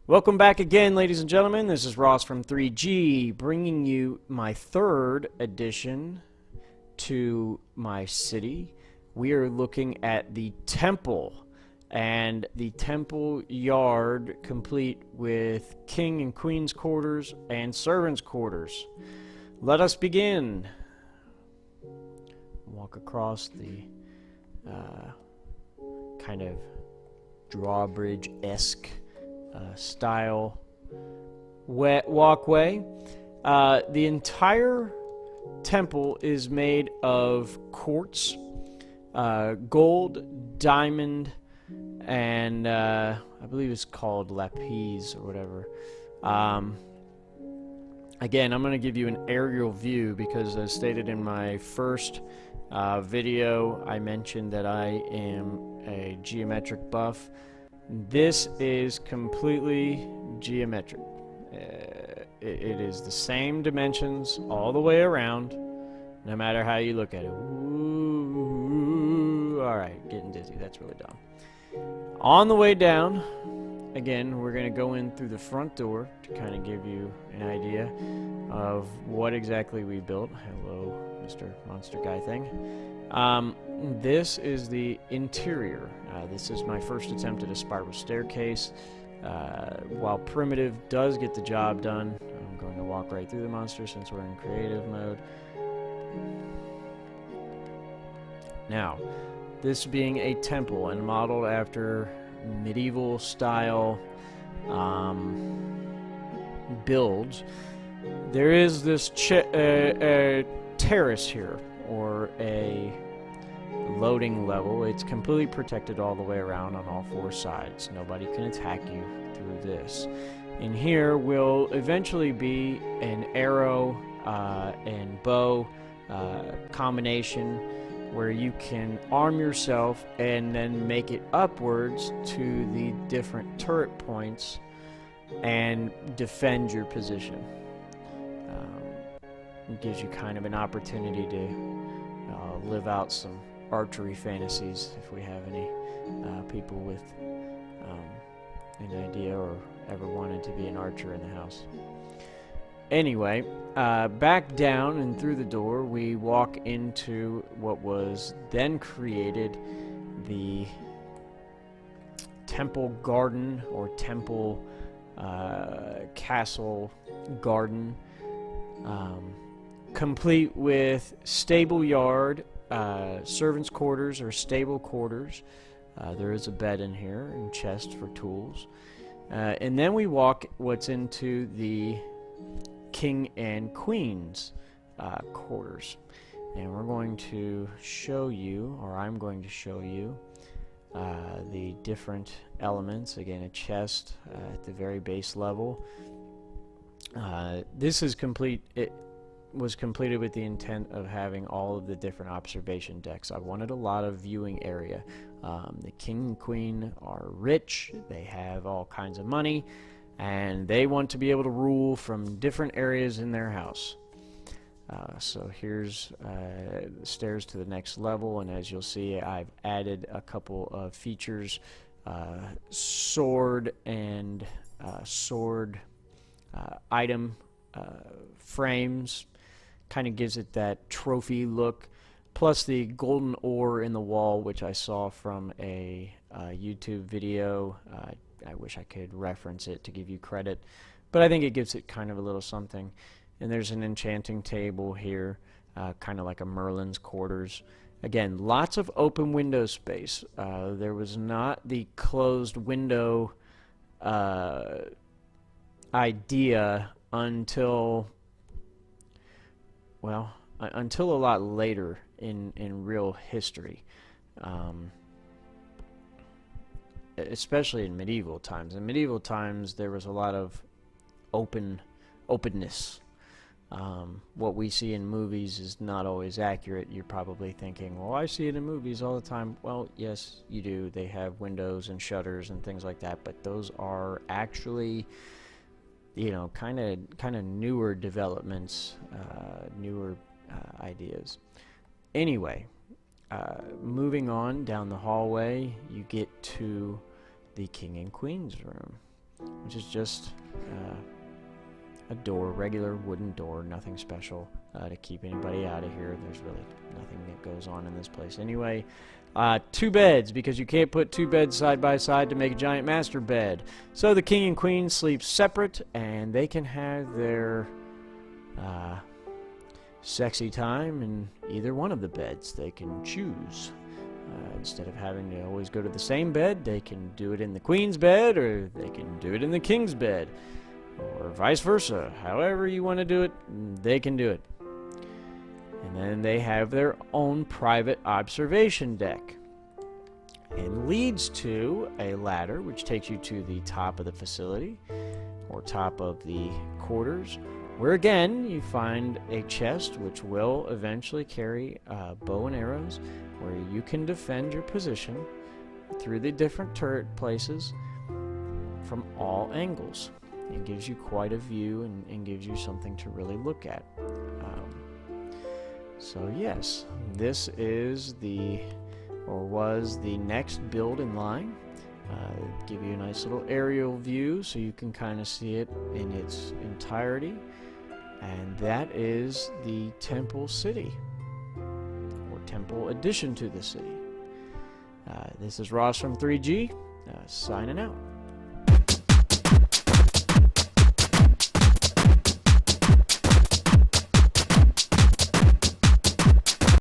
Welcome back again, ladies and gentlemen. This is Ross from 3G, bringing you my third addition to my city. We are looking at the temple, and the temple yard complete with king and queen's quarters and servants' quarters. Let us begin. Walk across the kind of drawbridge-esque style walkway. The entire temple is made of quartz, gold, diamond, and I believe it's called lapis or whatever. Again, I'm going to give you an aerial view because, as stated in my first video, I mentioned that I am a geometric buff. This is completely geometric. It is the same dimensions all the way around, no matter how you look at it. Ooh, alright, getting dizzy. That's really dumb. On the way down, again, we're going to go in through the front door to kind of give you an idea of what exactly we built. Hello, Mr. Monster Guy thing. This is the interior. This is my first attempt at a spiral staircase. While primitive does get the job done, I'm going to walk right through the monster since we're in creative mode. Now, this being a temple and modeled after medieval style builds, there is this terrace here, or a loading level. It's completely protected all the way around on all four sides. Nobody can attack you through this. In here will eventually be an arrow and bow combination where you can arm yourself and then make it upwards to the different turret points and defend your position. It gives you kind of an opportunity to live out some archery fantasies if we have any people with an idea or ever wanted to be an archer in the house. Anyway, back down and through the door we walk into what was then created the temple garden, or temple castle garden, complete with stable yard, servants' quarters or stable quarters. There is a bed in here and chest for tools. And then we walk what's into the king and queen's quarters. And we're going to show you, or I'm going to show you, the different elements. Again, a chest at the very base level. This is complete. It was completed with the intent of having all of the different observation decks. I wanted a lot of viewing area. The king and queen are rich, they have all kinds of money, and they want to be able to rule from different areas in their house. So here's the stairs to the next level, and as you'll see, I've added a couple of features, sword and sword item frames. Kind of gives it that trophy look, plus the golden ore in the wall, which I saw from a YouTube video. I wish I could reference it to give you credit, but I think it gives it kind of a little something. And there's an enchanting table here, kind of like a Merlin's quarters. Again, lots of open window space. There was not the closed window idea until, well, until a lot later in real history, especially in medieval times. In medieval times, there was a lot of openness. What we see in movies is not always accurate. You're probably thinking, well, I see it in movies all the time. Well, yes, you do. They have windows and shutters and things like that, but those are actually, you know, kind of newer developments, newer ideas. Anyway, moving on down the hallway, you get to the king and queen's room. which is just a door, regular wooden door, nothing special to keep anybody out of here. There's really nothing that goes on in this place anyway. 2 beds, because you can't put 2 beds side by side to make a giant master bed. So the king and queen sleep separate, and they can have their sexy time in either one of the beds. They can choose. Instead of having to always go to the same bed, they can do it in the queen's bed, or they can do it in the king's bed, or vice versa. However you want to do it, they can do it. And then they have their own private observation deck, and leads to a ladder which takes you to the top of the facility, or top of the quarters, where again you find a chest which will eventually carry bow and arrows, where you can defend your position through the different turret places from all angles. It gives you quite a view, and gives you something to really look at. So yes, this is was the next build in line. Give you a nice little aerial view so you can kind of see it in its entirety. And that is the Temple City, or Temple addition to the city. This is Ross from 3G, signing out.